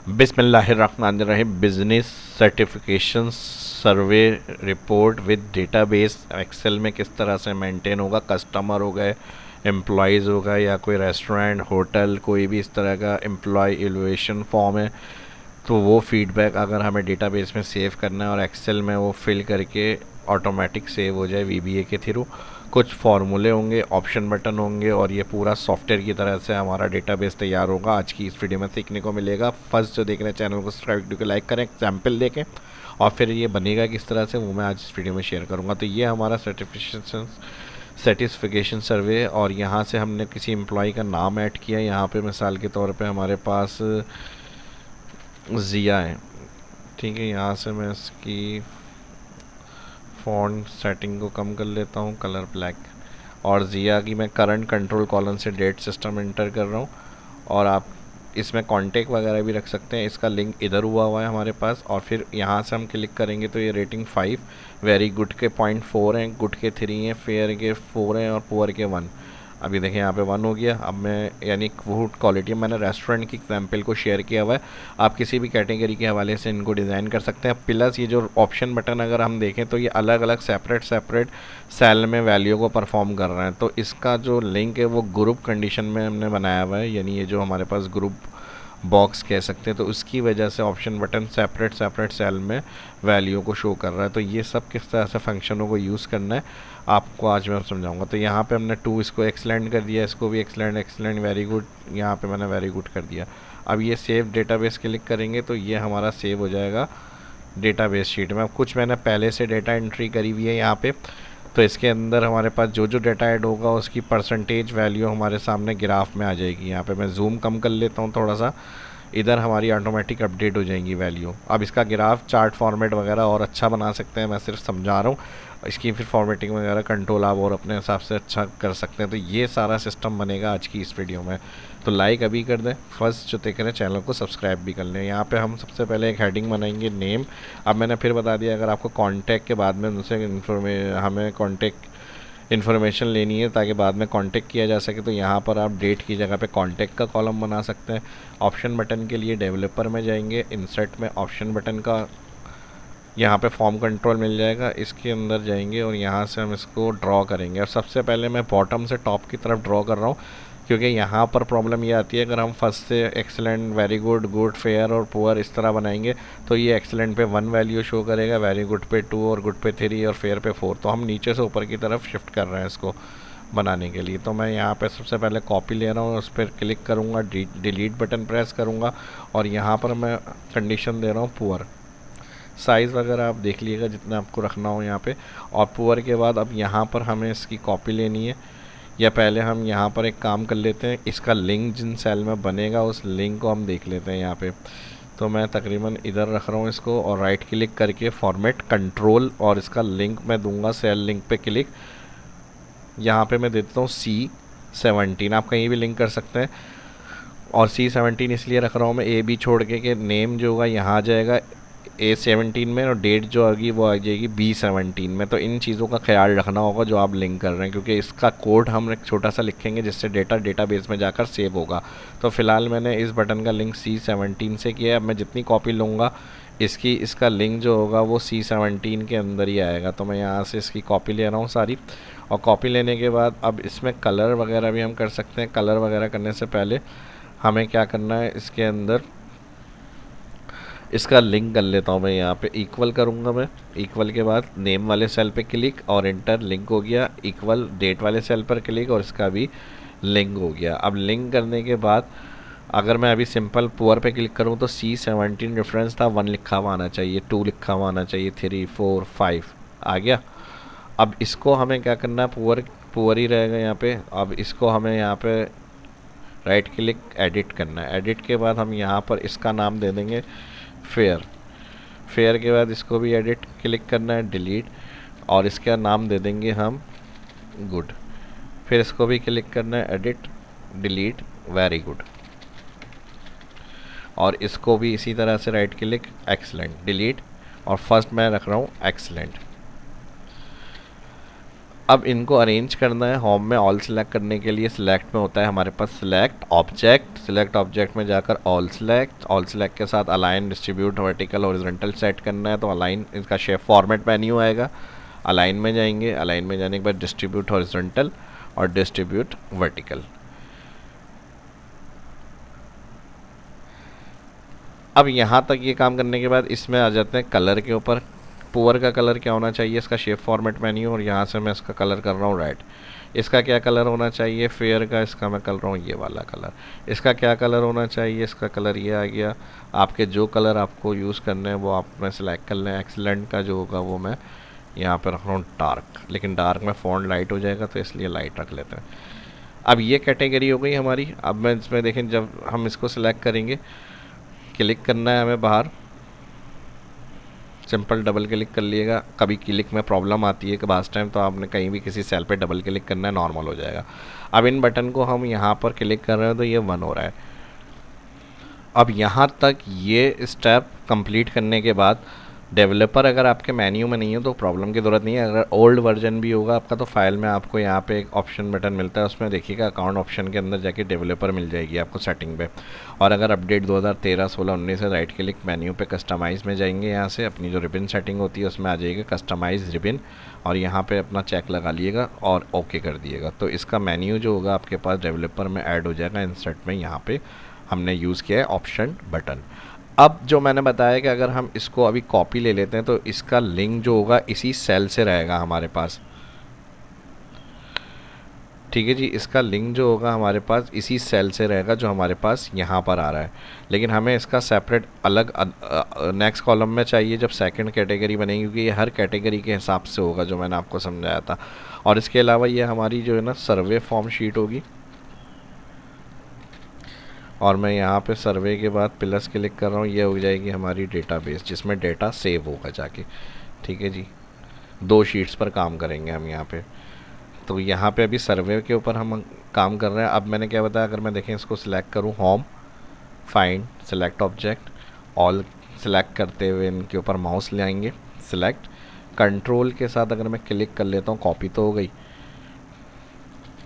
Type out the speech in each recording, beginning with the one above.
बिस्मिल्लाहिर्रहमानिर्रहीम। Business certification survey report with database Excel में किस तरह से मेंटेन होगा। कस्टमर हो गए, एम्प्लॉयज़ हो गए, या कोई रेस्टोरेंट, होटल, कोई भी इस तरह का एम्प्लॉय इवैल्यूएशन फॉर्म है, तो वो फीडबैक अगर हमें डेटाबेस में सेव करना है और एक्सेल में वो फिल करके ऑटोमेटिक सेव हो जाए वीबीए के थ्रू। कुछ फार्मूले होंगे, ऑप्शन बटन होंगे, और ये पूरा सॉफ्टवेयर की तरह से हमारा डेटाबेस तैयार होगा। आज की इस वीडियो में सीखने को मिलेगा। फर्स्ट जो देख रहे हैं चैनल को सब्सक्राइब, वीडियो को लाइक करें, एग्जाम्पल देखें, और फिर ये बनेगा किस तरह से वो मैं आज इस वीडियो में शेयर करूँगा। तो ये हमारा सर्टिफिकेशन सर्वे, और यहाँ से हमने किसी एम्प्लॉय का नाम ऐड किया। यहाँ पे मिसाल के तौर पे हमारे पास ज़िया है, ठीक है। यहाँ से मैं इसकी फ़ॉन्ट सेटिंग को कम कर लेता हूँ, कलर ब्लैक, और ज़िया की मैं करंट कंट्रोल कॉलम से डेट सिस्टम एंटर कर रहा हूँ। और आप इसमें कॉन्टेक्ट वगैरह भी रख सकते हैं। इसका लिंक इधर हुआ है हमारे पास, और फिर यहाँ से हम क्लिक करेंगे तो ये रेटिंग 5, वेरी गुड के 0.4 हैं, गुड के 3 हैं, फेयर के 4 हैं, और पुअर के 1। अभी देखें यहाँ पे 1 हो गया। अब मैं यानी फूड क्वालिटी, मैंने रेस्टोरेंट की एग्जांपल को शेयर किया हुआ है। आप किसी भी कैटेगरी के हवाले से इनको डिज़ाइन कर सकते हैं। प्लस ये जो ऑप्शन बटन अगर हम देखें तो ये अलग अलग सेपरेट सेल में वैल्यू को परफॉर्म कर रहे हैं। तो इसका जो लिंक है वो ग्रुप कंडीशन में हमने बनाया हुआ है, यानी ये जो हमारे पास ग्रुप बॉक्स कह सकते हैं, तो उसकी वजह से ऑप्शन बटन सेपरेट सेल में वैल्यू को शो कर रहा है। तो ये सब किस तरह से फंक्शनों को यूज़ करना है आपको आज मैं समझाऊंगा। तो यहाँ पे हमने 2 इसको एक्सलेंड कर दिया, इसको भी एक्सलेंड वेरी गुड, यहाँ पे मैंने वेरी गुड कर दिया। अब ये सेव डेटाबेस क्लिक करेंगे तो ये हमारा सेव हो जाएगा डेटाबेस शीट में। अब कुछ मैंने पहले से डेटा एंट्री करी हुई है यहाँ पे, तो इसके अंदर हमारे पास जो जो डेटा ऐड होगा उसकी परसेंटेज वैल्यू हमारे सामने ग्राफ में आ जाएगी। यहाँ पे मैं जूम कम कर लेता हूँ थोड़ा सा, इधर हमारी ऑटोमेटिक अपडेट हो जाएंगी वैल्यू। अब इसका ग्राफ चार्ट फॉर्मेट वगैरह और अच्छा बना सकते हैं, मैं सिर्फ समझा रहा हूँ। इसकी फिर फॉर्मेटिंग वगैरह कंट्रोल आप और अपने हिसाब से अच्छा कर सकते हैं। तो ये सारा सिस्टम बनेगा आज की इस वीडियो में। तो लाइक अभी कर दें, फर्स्ट जो देख रहे हैं चैनल को सब्सक्राइब भी कर लें। यहाँ पे हम सबसे पहले एक हेडिंग बनाएंगे, नेम। अब मैंने फिर बता दिया, अगर आपको कॉन्टैक्ट के बाद में उनसे हमें कॉन्टैक्ट इन्फॉर्मेशन लेनी है ताकि बाद में कांटेक्ट किया जा सके, तो यहाँ पर आप डेट की जगह पे कांटेक्ट का कॉलम बना सकते हैं। ऑप्शन बटन के लिए डेवलपर में जाएंगे, इंसर्ट में ऑप्शन बटन का यहाँ पे फॉर्म कंट्रोल मिल जाएगा, इसके अंदर जाएंगे और यहाँ से हम इसको ड्रॉ करेंगे। और सबसे पहले मैं बॉटम से टॉप की तरफ ड्रॉ कर रहा हूँ, क्योंकि यहाँ पर प्रॉब्लम ये आती है, अगर हम फर्स्ट से excellent, very good, good, fair और पुअर इस तरह बनाएंगे तो ये एक्सेलेंट पे 1 वैल्यू शो करेगा, वेरी गुड पे 2, और गुड पे 3, और फेयर पे 4। तो हम नीचे से ऊपर की तरफ शिफ्ट कर रहे हैं इसको बनाने के लिए। तो मैं यहाँ पे सबसे पहले कॉपी ले रहा हूँ, उस पर क्लिक करूँगा, डिलीट बटन प्रेस करूँगा, और यहाँ पर मैं कंडीशन दे रहा हूँ पुअर। साइज़ वगैरह आप देख लीजिएगा जितना आपको रखना हो यहाँ पे। और पुअर के बाद अब यहाँ पर हमें इसकी कॉपी लेनी है, या पहले हम यहाँ पर एक काम कर लेते हैं, इसका लिंक जिन सेल में बनेगा उस लिंक को हम देख लेते हैं यहाँ पे। तो मैं तकरीबन इधर रख रहा हूँ इसको, और राइट क्लिक करके फॉर्मेट कंट्रोल, और इसका लिंक मैं दूंगा सेल लिंक पे क्लिक। यहाँ पे मैं देता हूँ C17, आप कहीं भी लिंक कर सकते हैं। और C17 इसलिए रख रहा हूँ मैं AB छोड़ के, कि नेम जो होगा यहाँ आ जाएगा A17 में, और डेट जो आएगी वो आ जाएगी B17 में। तो इन चीज़ों का ख्याल रखना होगा जो आप लिंक कर रहे हैं, क्योंकि इसका कोड हम एक छोटा सा लिखेंगे जिससे डेटाबेस में जाकर सेव होगा। तो फ़िलहाल मैंने इस बटन का लिंक C17 से किया है। अब मैं जितनी कॉपी लूँगा इसका लिंक जो होगा वो C17 के अंदर ही आएगा। तो मैं यहाँ से इसकी कॉपी ले रहा हूँ सारी, और कॉपी लेने के बाद अब इसमें कलर वगैरह भी हम कर सकते हैं। कलर वगैरह करने से पहले हमें क्या करना है, इसके अंदर इसका लिंक कर लेता हूँ मैं। यहाँ पे इक्वल करूँगा मैं, इक्वल के बाद नेम वाले सेल पे क्लिक और एंटर, लिंक हो गया। इक्वल डेट वाले सेल पर क्लिक और इसका भी लिंक हो गया। अब लिंक करने के बाद अगर मैं अभी सिंपल पुअर पे क्लिक करूँ तो C17 रेफरेंस था, 1 लिखा हुआ आना चाहिए, 2 लिखा हुआ आना चाहिए, 3, 4, 5 आ गया। अब इसको हमें क्या करना है, पुअर ही रहेगा यहाँ पे। अब इसको हमें यहाँ पे राइट क्लिक एडिट करना है। एडिट के बाद हम यहाँ पर इसका नाम दे देंगे फेयर के बाद इसको भी एडिट क्लिक करना है, डिलीट, और इसका नाम दे देंगे हम गुड। फिर इसको भी क्लिक करना है, एडिट, डिलीट, वेरी गुड, और इसको भी इसी तरह से राइट क्लिक, एक्सलेंट, डिलीट, और फर्स्ट मैं रख रहा हूँ एक्सलेंट। अब इनको अरेंज करना है। होम में ऑल सेलेक्ट करने के लिए सिलेक्ट में होता है हमारे पास सिलेक्ट ऑब्जेक्ट में जाकर ऑल सेलेक्ट के साथ align, distribute, vertical, horizontal set करना है। तो अलाइन इसका शेप फॉर्मेट मेन्यू आएगा, अलाइन में जाएंगे, अलाइन में जाने के बाद डिस्ट्रीब्यूट हॉरिजॉन्टल और डिस्ट्रीब्यूट वर्टिकल। अब यहाँ तक ये काम करने के बाद इसमें आ जाते हैं कलर के ऊपर। पुअर का कलर क्या होना चाहिए, इसका शेप फॉर्मेट मेन्यू, और यहाँ से मैं इसका कलर कर रहा हूँ रेड। इसका क्या कलर होना चाहिए, फेयर का, इसका मैं कर रहा हूँ ये वाला कलर। इसका क्या कलर होना चाहिए, इसका कलर ये आ गया। आपके जो कलर आपको यूज़ करने हैं वो आप में सेलेक्ट कर लें। एक्सीलेंट का जो होगा वो मैं यहाँ पर रख रहा हूँ डार्क, लेकिन डार्क में फ़ॉन्ट लाइट हो जाएगा तो इसलिए लाइट रख लेते हैं। अब ये कैटेगरी हो गई हमारी। अब मैं इसमें देखें, जब हम इसको सिलेक्ट करेंगे, क्लिक करना है हमें बाहर, सिंपल डबल क्लिक कर लिएगा। कभी क्लिक में प्रॉब्लम आती है कि बास टाइम, तो आपने कहीं भी किसी सेल पे डबल क्लिक करना है, नॉर्मल हो जाएगा। अब इन बटन को हम यहाँ पर क्लिक कर रहे हैं तो ये 1 हो रहा है। अब यहाँ तक ये स्टेप कंप्लीट करने के बाद डेवलपर अगर आपके मेन्यू में नहीं है तो प्रॉब्लम की ज़रूरत नहीं है। अगर ओल्ड वर्जन भी होगा आपका तो फाइल में आपको यहाँ पे एक ऑप्शन बटन मिलता है, उसमें देखिएगा अकाउंट ऑप्शन के अंदर जाके डेवलपर मिल जाएगी आपको सेटिंग पे। और अगर अपडेट 2013, 16, 19 है, राइट क्लिक मेन्यू पे कस्टमाइज़ में जाएंगे, यहाँ से अपनी जो रिबन सेटिंग होती है उसमें आ जाएगा कस्टमाइज़ रिबन, और यहाँ पर अपना चेक लगा लिएगा और ओके कर दिएगा। तो इसका मेन्यू जो होगा आपके पास डेवलपर में ऐड हो जाएगा। इंसर्ट में यहाँ पर हमने यूज़ किया है ऑप्शन बटन। अब जो मैंने बताया कि अगर हम इसको अभी कॉपी ले लेते हैं तो इसका लिंक जो होगा इसी सेल से रहेगा हमारे पास, ठीक है जी। इसका लिंक जो होगा हमारे पास इसी सेल से रहेगा जो हमारे पास यहाँ पर आ रहा है। लेकिन हमें इसका सेपरेट अलग नेक्स्ट कॉलम में चाहिए जब सेकंड कैटेगरी बनेगी, क्योंकि ये हर कैटेगरी के हिसाब से होगा जो मैंने आपको समझाया था। और इसके अलावा ये हमारी जो है ना सर्वे फॉर्म शीट होगी, और मैं यहाँ पे सर्वे के बाद प्लस क्लिक कर रहा हूँ, ये हो जाएगी हमारी डेटाबेस जिसमें डेटा सेव होगा जाके, ठीक है जी। 2 शीट्स पर काम करेंगे हम यहाँ पे। तो यहाँ पे अभी सर्वे के ऊपर हम काम कर रहे हैं। अब मैंने क्या बताया, अगर मैं देखें इसको सिलेक्ट करूँ, home, find, select object, all select करते हुए इनके ऊपर माउस ले आएंगे, सिलेक्ट, कंट्रोल के साथ अगर मैं क्लिक कर लेता हूँ, कॉपी तो हो गई।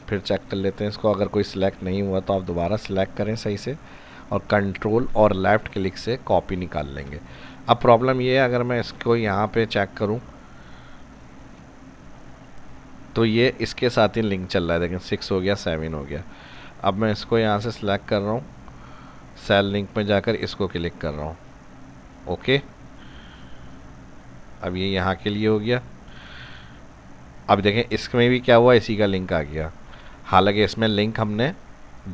फिर चेक कर लेते हैं इसको, अगर कोई सिलेक्ट नहीं हुआ तो आप दोबारा सिलेक्ट करें सही से, और कंट्रोल और लेफ़्ट क्लिक से कॉपी निकाल लेंगे। अब प्रॉब्लम ये है, अगर मैं इसको यहाँ पे चेक करूँ तो ये इसके साथ ही लिंक चल रहा है, लेकिन 6 हो गया, 7 हो गया। अब मैं इसको यहाँ से सिलेक्ट कर रहा हूँ, सेल लिंक में जाकर इसको क्लिक कर रहा हूँ, ओके। अब ये यहाँ के लिए हो गया। अब देखें इसमें भी क्या हुआ, इसी का लिंक आ गया। हालांकि इसमें लिंक हमने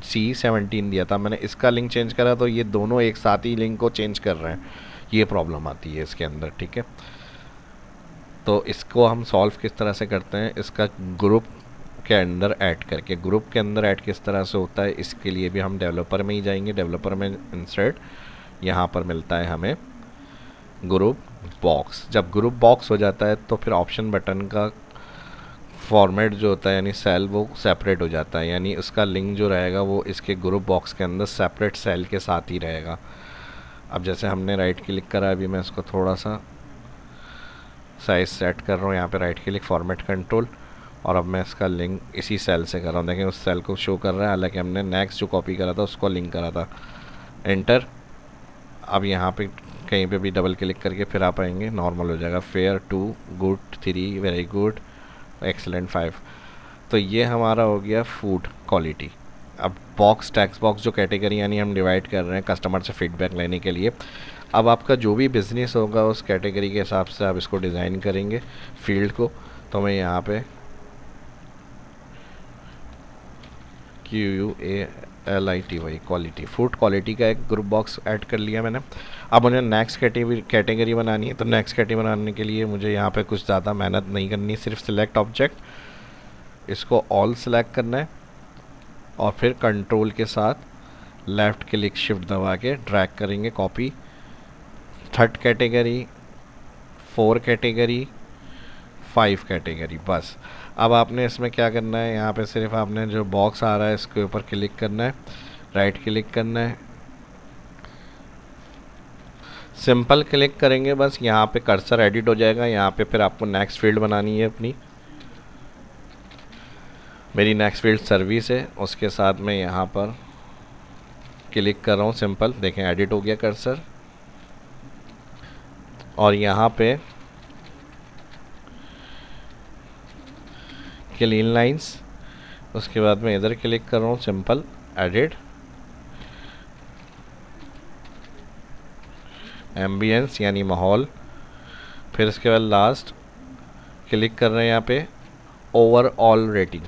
C17 दिया था, मैंने इसका लिंक चेंज करा तो ये दोनों एक साथ ही लिंक को चेंज कर रहे हैं, ये प्रॉब्लम आती है इसके अंदर, ठीक है। तो इसको हम सॉल्व किस तरह से करते हैं, इसका ग्रुप के अंदर ऐड करके। ग्रुप के अंदर ऐड किस तरह से होता है, इसके लिए भी हम डेवलपर में ही जाएंगे। डेवलपर में इंसर्ट, यहाँ पर मिलता है हमें ग्रुप बॉक्स। जब ग्रुप बॉक्स हो जाता है तो फिर ऑप्शन बटन का फॉर्मेट जो होता है यानी सेल, वो सेपरेट हो जाता है, यानी उसका लिंक जो रहेगा वो इसके ग्रुप बॉक्स के अंदर सेपरेट सेल के साथ ही रहेगा। अब जैसे हमने राइट क्लिक करा, अभी मैं इसको थोड़ा सा साइज सेट कर रहा हूँ, यहाँ पे राइट क्लिक, फॉर्मेट, कंट्रोल, और अब मैं इसका लिंक इसी सेल से कर रहा हूँ। देखें उस सेल को शो कर रहा है, हालांकि हमने नेक्स्ट जो कॉपी करा था उसको लिंक करा था, एंटर। अब यहाँ पे कहीं पे भी डबल क्लिक करके फिर आप आएंगे, नॉर्मल हो जाएगा, fair 2, good 3, very good, excellent 5। तो ये हमारा हो गया फूड क्वालिटी। अब बॉक्स, टेक्स्ट बॉक्स जो कैटेगरी यानी हम डिवाइड कर रहे हैं कस्टमर से फीडबैक लेने के लिए। अब आपका जो भी बिज़नेस होगा उस कैटेगरी के हिसाब से आप इसको डिज़ाइन करेंगे फील्ड को। तो मैं यहाँ पे QUALITY क्वालिटी, फूड क्वालिटी का एक ग्रुप बॉक्स ऐड कर लिया मैंने। अब मुझे नेक्स्ट कैटेगरी बनानी है, तो नेक्स्ट कैटेगरी बनाने के लिए मुझे यहाँ पे कुछ ज़्यादा मेहनत नहीं करनी, सिर्फ सिलेक्ट ऑब्जेक्ट, इसको ऑल सेलेक्ट करना है और फिर कंट्रोल के साथ लेफ़्ट क्लिक शिफ्ट दबा के ड्रैग करेंगे, copy, 3rd category, 4 category, 5 category, बस। अब आपने इसमें क्या करना है, यहाँ पे सिर्फ आपने जो बॉक्स आ रहा है इसके ऊपर क्लिक करना है, राइट क्लिक करना है, सिंपल क्लिक करेंगे बस, यहाँ पे कर्सर एडिट हो जाएगा। यहाँ पे फिर आपको नेक्स्ट फील्ड बनानी है अपनी, मेरी नेक्स्ट फील्ड सर्विस है, उसके साथ में यहाँ पर क्लिक कर रहा हूँ सिंपल, देखें एडिट हो गया कर्सर। और यहाँ पे क्लीन लाइंस, उसके बाद में इधर क्लिक कर रहा हूँ सिंपल एडिट एम्बियंस यानी माहौल। फिर इसके बाद लास्ट क्लिक कर रहे हैं यहाँ पे ओवरऑल रेटिंग।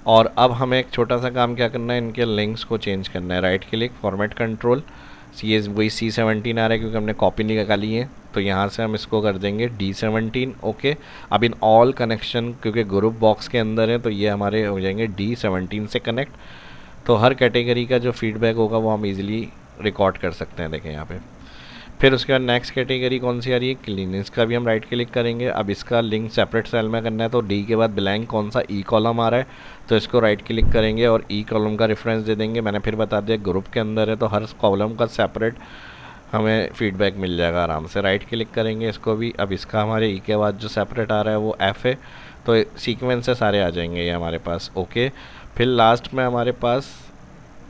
और अब हमें एक छोटा सा काम क्या करना है, इनके लिंक्स को चेंज करना है। राइट क्लिक फॉर्मेट कंट्रोल, वही C17 आ रहा है क्योंकि हमने कॉपी निकाली है, तो यहाँ से हम इसको कर देंगे D17। ओके, अब इन ऑल कनेक्शन क्योंकि ग्रुप बॉक्स के अंदर है तो ये हमारे हो जाएंगे D17 से कनेक्ट। तो हर कैटेगरी का जो फीडबैक होगा वो हम इजीली रिकॉर्ड कर सकते हैं, देखें यहाँ पे। फिर उसके बाद नेक्स्ट कैटेगरी कौन सी आ रही है, क्लीन, इसका भी हम राइट क्लिक करेंगे। अब इसका लिंक सेपरेट सेल में करना है, तो डी के बाद ब्लैंक कौन सा ई कॉलम आ रहा है, तो इसको राइट क्लिक करेंगे और ई कॉलम का रेफरेंस दे देंगे। मैंने फिर बता दिया ग्रुप के अंदर है तो हर कॉलम का सेपरेट हमें फीडबैक मिल जाएगा आराम से। राइट क्लिक करेंगे इसको भी। अब इसका हमारे ई के बाद जो सेपरेट आ रहा है वो एफ है, तो सीक्वेंस से सारे आ जाएंगे ये हमारे पास। ओके, फिर लास्ट में हमारे पास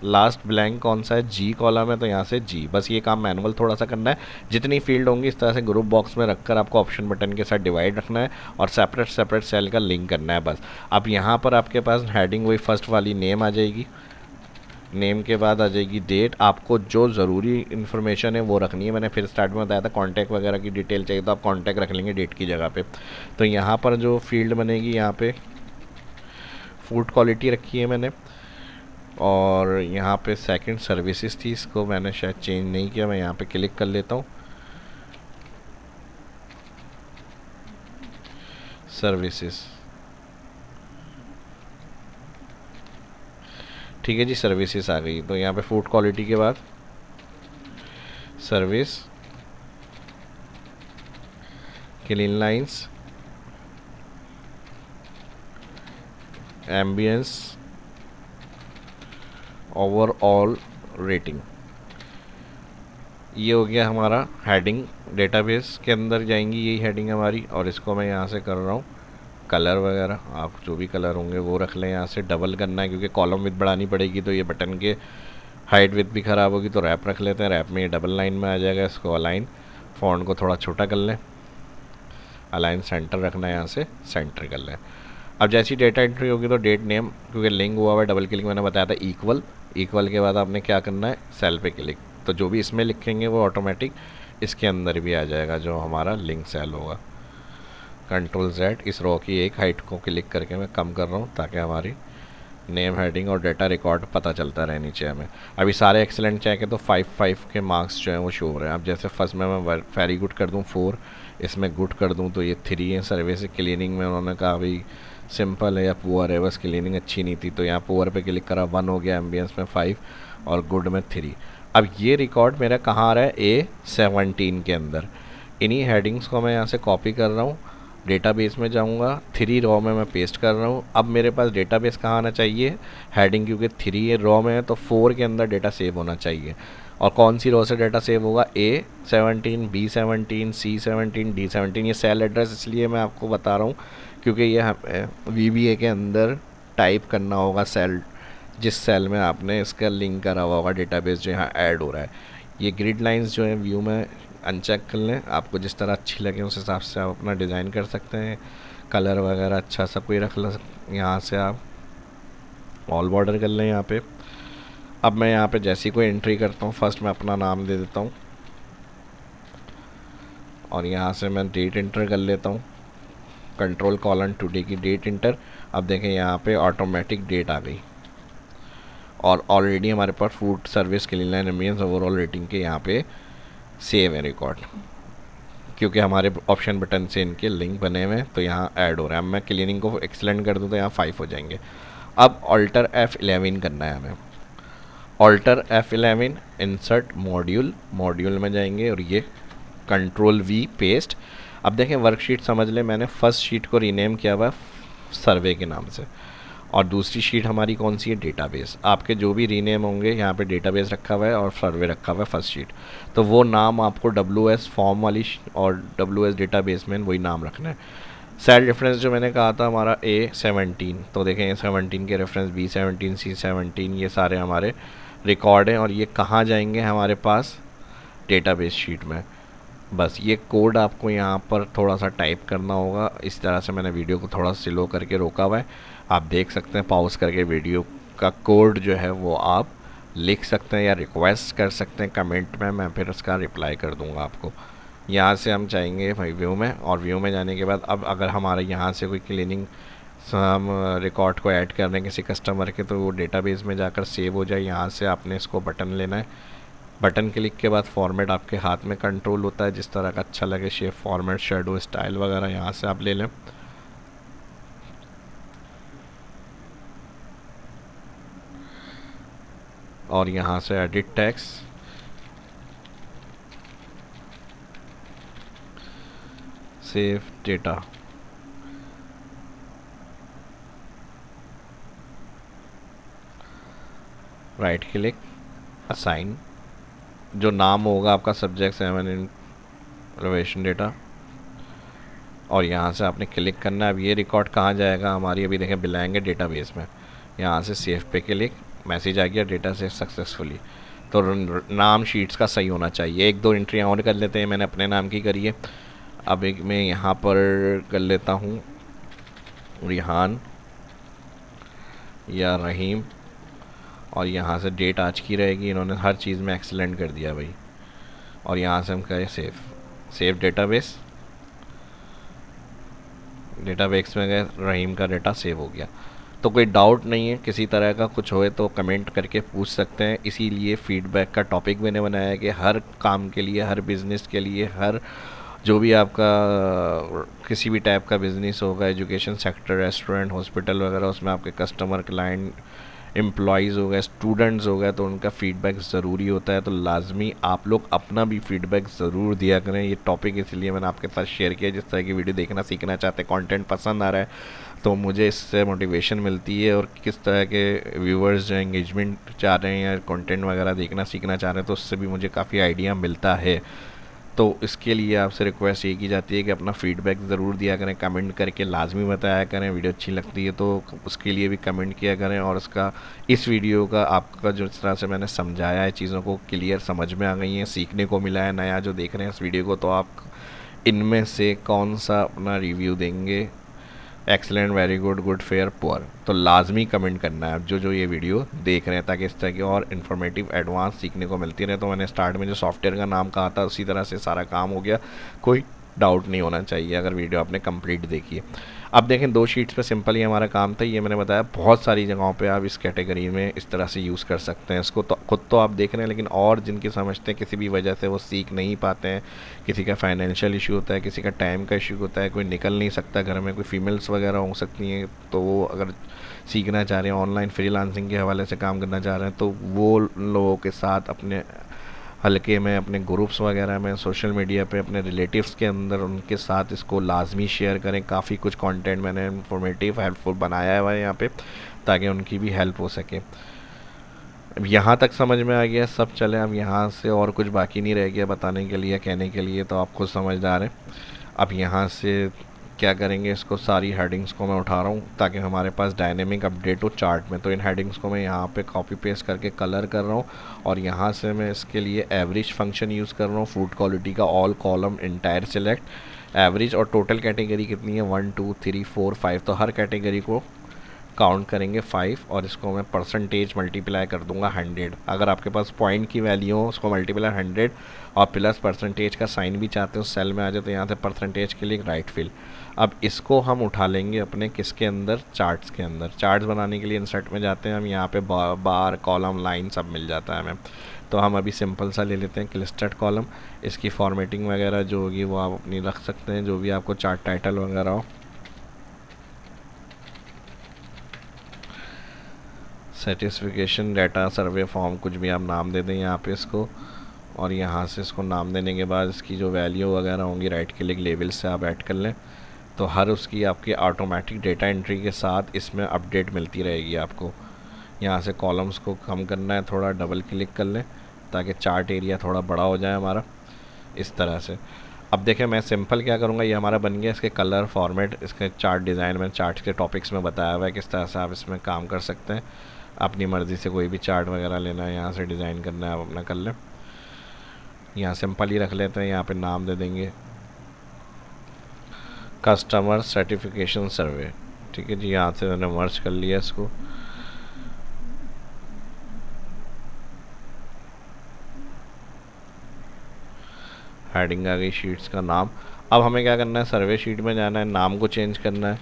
लास्ट ब्लैंक कौन सा है, जी कॉलम है, तो यहाँ से जी। बस ये काम मैनुअल थोड़ा सा करना है, जितनी फील्ड होंगी इस तरह से ग्रुप बॉक्स में रखकर आपको ऑप्शन बटन के साथ डिवाइड रखना है और सेपरेट सेपरेट सेल का लिंक करना है बस। अब यहाँ पर आपके पास हेडिंग वही फर्स्ट वाली नेम आ जाएगी, नेम के बाद आ जाएगी डेट। आपको जो ज़रूरी इन्फॉर्मेशन है वो रखनी है। मैंने फिर स्टार्ट में बताया था कॉन्टैक्ट वगैरह की डिटेल चाहिए तो आप कॉन्टैक्ट रख लेंगे डेट की जगह पे। तो यहाँ पर जो फील्ड बनेगी यहाँ पे फूड क्वालिटी रखी है मैंने, और यहाँ पे सेकंड सर्विसेज थी, इसको मैंने शायद चेंज नहीं किया। मैं यहाँ पे क्लिक कर लेता हूँ सर्विसेज, ठीक है जी, सर्विसेज आ गई। तो यहाँ पे फूड क्वालिटी के बाद service, clean lines, ambience, overall rating, ये हो गया हमारा हेडिंग। डेटाबेस के अंदर जाएंगी यही हेडिंग हमारी, और इसको मैं यहाँ से कर रहा हूँ कलर वगैरह, आप जो भी कलर होंगे वो रख लें। यहाँ से डबल करना है क्योंकि कॉलम विथ बढ़ानी पड़ेगी तो ये बटन के हाइट विथ भी ख़राब होगी, तो रैप रख लेते हैं। रैप में ये डबल लाइन में आ जाएगा। इसको अलाइन, फ़ॉन्ट को थोड़ा छोटा कर लें, अलाइन सेंटर रखना है, यहाँ से सेंटर कर लें। अब जैसी डेटा एंट्री होगी तो डेट नेम क्योंकि लिंक हुआ हुआ है, डबल क्लिक मैंने बताया था, इक्वल, इक्वल के बाद आपने क्या करना है सेल पे क्लिक, तो जो भी इसमें लिखेंगे वो ऑटोमेटिक इसके अंदर भी आ जाएगा जो हमारा लिंक सेल होगा। कंट्रोल Z, इस रो की एक हाइट को क्लिक करके मैं कम कर रहा हूँ ताकि हमारी नेम, हेडिंग और डेटा रिकॉर्ड पता चलता रहे नीचे हमें। अभी सारे एक्सेलेंट चेक है तो 5 के मार्क्स जो हैं वो शो हो रहे हैं। अब जैसे फर्स्ट में मैं वेरी गुड कर दूँ 4, इसमें गुड कर दूँ तो ये 3 है। सर्विस क्लीनिंग में उन्होंने कहा भाई सिंपल है या पुअर है, बस क्लीनिंग अच्छी नहीं थी, तो यहाँ पुअर पे क्लिक करा, 1 हो गया, एम्बियंस में 5 और गुड में 3। अब ये रिकॉर्ड मेरा कहाँ आ रहा है, A17 के अंदर। इन्हीं हेडिंग्स को मैं यहाँ से कॉपी कर रहा हूँ, डेटाबेस में जाऊँगा, 3 रो में मैं पेस्ट कर रहा हूँ। अब मेरे पास डेटाबेस कहाँ आना चाहिए, हेडिंग, क्योंकि 3 रो में है तो 4 के अंदर डेटा सेव होना चाहिए। और कौन सी रो से डेटा सेव होगा, A17, B17, C17, D17। ये सेल एड्रेस इसलिए मैं आपको बता रहा हूँ क्योंकि ये VBA के अंदर टाइप करना होगा सेल, जिस सेल में आपने इसका लिंक करा हुआ होगा डेटाबेस जो यहाँ ऐड हो रहा है। ये ग्रिड लाइंस जो है व्यू में अनचेक कर लें, आपको जिस तरह अच्छी लगे उस हिसाब से आप अपना डिज़ाइन कर सकते हैं। कलर वगैरह अच्छा सा कोई रख लें, यहाँ से आप ऑल बॉर्डर कर लें यहाँ पे। अब मैं यहाँ पे जैसी कोई एंट्री करता हूँ फर्स्ट मैं अपना नाम दे देता हूँ और यहाँ से मैं डेट इंटर कर लेता हूँ, कंट्रोल कॉलन टुडे की डेट इंटर। अब देखें यहाँ पे ऑटोमेटिक डेट आ गई और ऑलरेडी हमारे पास food service clean line ambience overall rating के यहाँ पे सेव है रिकॉर्ड, क्योंकि हमारे ऑप्शन बटन से इनके लिंक बने हुए हैं तो यहाँ ऐड हो रहा है। अब मैं क्लीनिंग को एक्सलेंट कर दूँ तो यहाँ 5 हो जाएंगे। अब ऑल्टर F11 करना है हमें, alter F11 insert module, module में जाएंगे और ये कंट्रोल V पेस्ट। अब देखें वर्कशीट समझ लें, मैंने फर्स्ट शीट को रीनेम किया हुआ सर्वे के नाम से और दूसरी शीट हमारी कौन सी है, डेटाबेस। आपके जो भी रीनेम होंगे यहाँ पे डेटाबेस रखा हुआ है और सर्वे रखा हुआ है फर्स्ट शीट, तो वो नाम आपको WS फॉर्म वाली और WS डेटाबेस में वही नाम रखना है। सेल रेफरेंस जो मैंने कहा था हमारा A17, तो देखें A17 के रेफरेंस B17, C17 ये सारे हमारे रिकॉर्ड हैं और ये कहाँ जाएंगे हमारे पास डेटाबेस शीट में। बस ये कोड आपको यहाँ पर थोड़ा सा टाइप करना होगा। इस तरह से मैंने वीडियो को थोड़ा स्लो करके रोका हुआ है, आप देख सकते हैं। पॉज करके वीडियो का कोड जो है वो आप लिख सकते हैं या रिक्वेस्ट कर सकते हैं कमेंट में, मैं फिर उसका रिप्लाई कर दूंगा आपको। यहाँ से हम जाएंगे भाई व्यू में, और व्यू में जाने के बाद अब अगर हमारे यहाँ से कोई क्लीनिंग हम रिकॉर्ड को ऐड कर रहे हैं किसी कस्टमर के, तो वो डेटाबेस में जाकर सेव हो जाए। यहाँ से आपने इसको बटन लेना है, बटन क्लिक के बाद फॉर्मेट आपके हाथ में कंट्रोल होता है, जिस तरह का अच्छा लगे शेप, फॉर्मेट, शेडो, स्टाइल वगैरह यहाँ से आप ले लें। और यहाँ से edit text, save data, right click, assign, जो नाम होगा आपका सब्जेक्ट 7 इन रिलेशन डेटा, और यहाँ से आपने क्लिक करना है। अब ये रिकॉर्ड कहाँ जाएगा हमारी, अभी देखें बिलाएंगे डेटाबेस में, यहाँ से सेव पे क्लिक, मैसेज आ गया डेटा सेव सक्सेसफुली। तो नाम शीट्स का सही होना चाहिए। एक दो एंट्रियाँ और कर लेते हैं, मैंने अपने नाम की करी है। अब एक मैं यहाँ पर कर लेता हूँ रिहान या रहीम, और यहाँ से डेट आज की रहेगी, इन्होंने हर चीज़ में एक्सीलेंट कर दिया भाई। और यहाँ से हम करें सेव डेटाबेस, डेटाबेस में गए, रहीम का डेटा सेव हो गया। तो कोई डाउट नहीं है, किसी तरह का कुछ होए तो कमेंट करके पूछ सकते हैं। इसीलिए फीडबैक का टॉपिक मैंने बनाया है कि हर काम के लिए, हर बिज़नेस के लिए, हर जो भी आपका किसी भी टाइप का बिज़नेस होगा, एजुकेशन सेक्टर, रेस्टोरेंट, हॉस्पिटल वगैरह, उसमें आपके कस्टमर, क्लाइंट, एम्प्लॉयज़ हो गए, स्टूडेंट्स हो गए, तो उनका फ़ीडबैक ज़रूरी होता है। तो लाजमी आप लोग अपना भी फ़ीडबैक ज़रूर दिया करें। ये टॉपिक इसलिए मैंने आपके साथ शेयर किया, जिस तरह की वीडियो देखना सीखना चाहते हैं, कंटेंट पसंद आ रहा है तो मुझे इससे मोटिवेशन मिलती है, और किस तरह के व्यूअर्स जो एंगेजमेंट चाह रहे हैं या कंटेंट वगैरह देखना सीखना चाह रहे हैं, तो उससे भी मुझे काफ़ी आइडिया मिलता है। तो इसके लिए आपसे रिक्वेस्ट ये की जाती है कि अपना फ़ीडबैक ज़रूर दिया करें, कमेंट करके लाजमी बताया करें। वीडियो अच्छी लगती है तो उसके लिए भी कमेंट किया करें, और उसका इस वीडियो का आपका जो इस तरह से मैंने समझाया है, चीज़ों को क्लियर समझ में आ गई हैं, सीखने को मिला है नया जो देख रहे हैं इस वीडियो को, तो आप इनमें से कौन सा अपना रिव्यू देंगे, excellent, very good, good, fair, poor, तो लाजमी कमेंट करना है जो ये वीडियो देख रहे हैं, ताकि इस तरह की और इन्फॉर्मेटिव एडवांस सीखने को मिलती रहे। तो मैंने स्टार्ट में जो सॉफ्टवेयर का नाम कहा था उसी तरह से सारा काम हो गया, कोई डाउट नहीं होना चाहिए अगर वीडियो आपने कंप्लीट देखी है। अब देखें 2 शीट्स पे सिंपल ही हमारा काम था, ये मैंने बताया। बहुत सारी जगहों पे आप इस कैटेगरी में इस तरह से यूज़ कर सकते हैं इसको, तो खुद तो आप देख रहे हैं, लेकिन और जिनकी समझते हैं किसी भी वजह से वो सीख नहीं पाते हैं, किसी का फाइनेंशियल इशू होता है, किसी का टाइम का इशू होता है, कोई निकल नहीं सकता घर में, कोई फीमेल्स वगैरह हो सकती हैं, तो वो अगर सीखना चाह रहे हैं, ऑनलाइन फ्रीलांसिंग के हवाले से काम करना चाह रहे हैं, तो वो लोगों के साथ अपने हल्के में, अपने ग्रुप्स वगैरह में, सोशल मीडिया पे, अपने रिलेटिव्स के अंदर उनके साथ इसको लाजमी शेयर करें। काफ़ी कुछ कंटेंट मैंने इन्फॉर्मेटिव, हेल्पफुल बनाया हुआ है यहाँ पे, ताकि उनकी भी हेल्प हो सके। अब यहाँ तक समझ में आ गया सब, चले अब यहाँ से और कुछ बाकी नहीं रह गया बताने के लिए, कहने के लिए, तो आप खुद समझदार हैं। अब यहाँ से क्या करेंगे, इसको सारी हेडिंग्स को मैं उठा रहा हूँ ताकि हमारे पास डायनेमिक अपडेट हो चार्ट में। तो इन हेडिंग्स को मैं यहाँ पे कॉपी पेस्ट करके कलर कर रहा हूँ, और यहाँ से मैं इसके लिए एवरेज फंक्शन यूज़ कर रहा हूँ। फूड क्वालिटी का all column entire select, average, और टोटल कैटेगरी कितनी है 1 2 3 4 5, तो हर कैटेगरी को काउंट करेंगे 5, और इसको मैं परसेंटेज मल्टीप्लाई कर दूंगा 100। अगर आपके पास पॉइंट की वैल्यू हो उसको मल्टीप्लाई 100 और प्लस परसेंटेज का साइन भी चाहते हो सेल में आ जाए, तो यहाँ से परसेंटेज के लिए राइट फिल। अब इसको हम उठा लेंगे अपने किसके अंदर, चार्ट्स के अंदर। चार्ट्स बनाने के लिए इंसर्ट में जाते हैं हम, यहाँ पे बार, कॉलम, लाइन सब मिल जाता है हमें। तो हम अभी सिंपल सा ले लेते हैं क्लस्टर्ड कॉलम। इसकी फॉर्मेटिंग वगैरह जो होगी वो आप अपनी रख सकते हैं, जो भी आपको चार्ट टाइटल वगैरह हो। सर्टिफिकेशन डाटा सर्वे फॉर्म, कुछ भी आप नाम दे दें यहाँ पे इसको, और यहाँ से इसको नाम देने के बाद इसकी जो वैल्यू वगैरह होंगी राइट क्लिक लेवल से आप ऐड कर लें, तो हर उसकी आपकी ऑटोमेटिक डेटा एंट्री के साथ इसमें अपडेट मिलती रहेगी आपको। यहाँ से कॉलम्स को कम करना है, थोड़ा डबल क्लिक कर लें ताकि चार्ट एरिया थोड़ा बड़ा हो जाए हमारा, इस तरह से। अब देखें मैं सिंपल क्या करूँगा, ये हमारा बन गया, इसके कलर फॉर्मेट, इसके चार्ट डिज़ाइन में, चार्ट के टॉपिक्स में बताया हुआ है किस तरह से आप इसमें काम कर सकते हैं। अपनी मर्ज़ी से कोई भी चार्ट वगैरह लेना है, यहाँ से डिज़ाइन करना है, आप अपना कर लें। यहाँ सिंपल ही रख लेते हैं, यहाँ पे नाम दे देंगे कस्टमर सर्टिफिकेशन सर्वे। ठीक है जी, यहाँ से मैंने मर्ज कर लिया इसको। हेडिंग आ गई, शीट्स का नाम। अब हमें क्या करना है, सर्वे शीट में जाना है, नाम को चेंज करना है।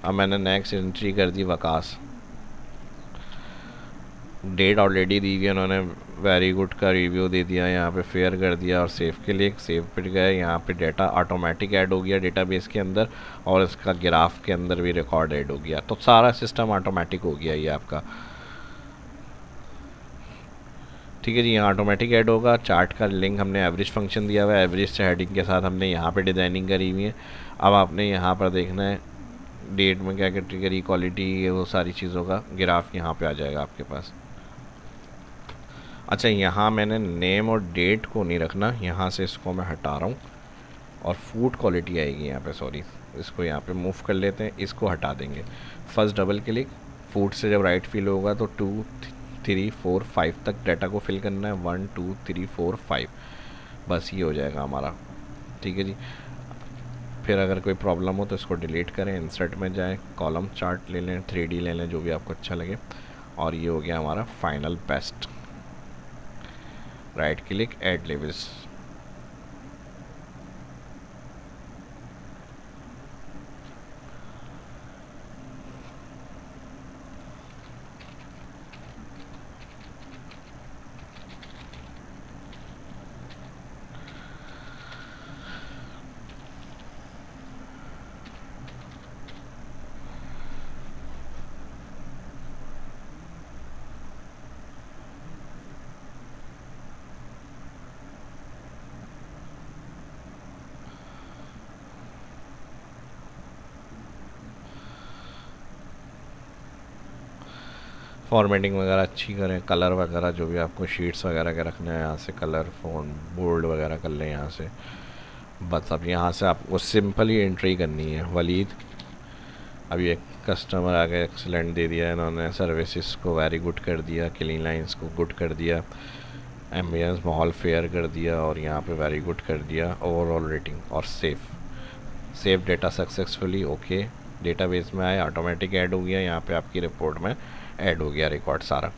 अब मैंने नेक्स्ट एंट्री कर दी वकास। डेट ऑलरेडी दी हुई है उन्होंने, वेरी गुड का रिव्यू दे दिया, यहाँ पे फेयर कर दिया और सेव के लिए सेव पे गए। यहाँ पे डेटा ऑटोमेटिक ऐड हो गया डेटाबेस के अंदर, और इसका ग्राफ के अंदर भी रिकॉर्ड ऐड हो गया। तो सारा सिस्टम ऑटोमेटिक हो गया ये आपका। ठीक है जी, यहाँ ऑटोमेटिक ऐड होगा। चार्ट का लिंक हमने एवरेज फंक्शन दिया हुआ है, एवरेज से हेडिंग के साथ हमने यहाँ पे डिज़ाइनिंग करी हुई है। अब आपने यहाँ पर देखना है डेट में क्या कैटेगरी, क्वालिटी, वो सारी चीज़ों का ग्राफ यहाँ पे आ जाएगा आपके पास। अच्छा, यहाँ मैंने नेम और डेट को नहीं रखना, यहाँ से इसको मैं हटा रहा हूँ और फूड क्वालिटी आएगी यहाँ पे, सॉरी, इसको यहाँ पे मूव कर लेते हैं, इसको हटा देंगे। फर्स्ट डबल क्लिक, फूड से जब राइट फिल होगा तो 2 3 4 5 तक डाटा को फिल करना है, 1 2 3 4 5, बस ये हो जाएगा हमारा। ठीक है जी, फिर अगर कोई प्रॉब्लम हो तो इसको डिलीट करें, इंसर्ट में जाएं, कॉलम चार्ट ले लें, 3D ले लें, जो भी आपको अच्छा लगे, और ये हो गया हमारा final best. Right click, add levels. Formatting वगैरह अच्छी करें, कलर वगैरह जो भी आपको शीट्स वगैरह के रखने हैं, यहाँ से कलर फ़ोन बोल्ड वगैरह कर लें यहाँ से। बस अब यहाँ से आपको सिंपल ही एंट्री करनी है। वलीद, अभी एक कस्टमर आ गया, एक्सीलेंट दे दिया इन्होंने, सर्विसेज को वेरी गुड कर दिया, क्लीन लाइंस को गुड कर दिया, एम्बियंस माहौल फेयर कर दिया, और यहाँ पे वेरी गुड कर दिया, ओवरऑल रेटिंग, और save data successfully. Okay, database में आए, ऑटोमेटिक ऐड हो गया, यहाँ पे आपकी रिपोर्ट में ऐड हो गया रिकॉर्ड सारा।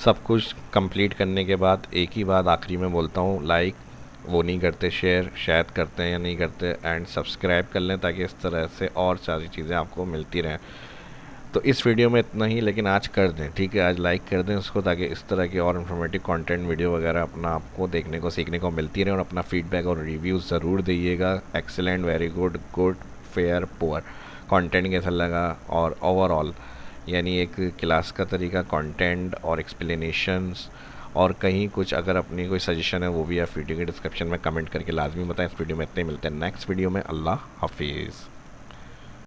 सब कुछ कंप्लीट करने के बाद एक ही बात आखिरी में बोलता हूँ, लाइक वो नहीं करते, शेयर शायद करते हैं या नहीं करते, एंड सब्सक्राइब कर लें ताकि इस तरह से और सारी चीज़ें आपको मिलती रहें। तो इस वीडियो में इतना ही, लेकिन आज कर दें, ठीक है, आज लाइक कर दें उसको, ताकि इस तरह की और इन्फॉर्मेटिव कंटेंट वीडियो वगैरह अपना आपको देखने को सीखने को मिलती रहे। और अपना फीडबैक और रिव्यू ज़रूर दीजिएगा, excellent, very good, good, fair, poor, content कैसा लगा, और ओवरऑल यानी एक क्लास का तरीका, कंटेंट और एक्सप्लेनेशंस, और कहीं कुछ अगर अपनी कोई सजेशन है वो भी आप वीडियो के डिस्क्रिप्शन में कमेंट करके लाजमी बताएं। इस वीडियो में इतने, मिलते हैं नेक्स्ट वीडियो में। अल्लाह हाफिज़।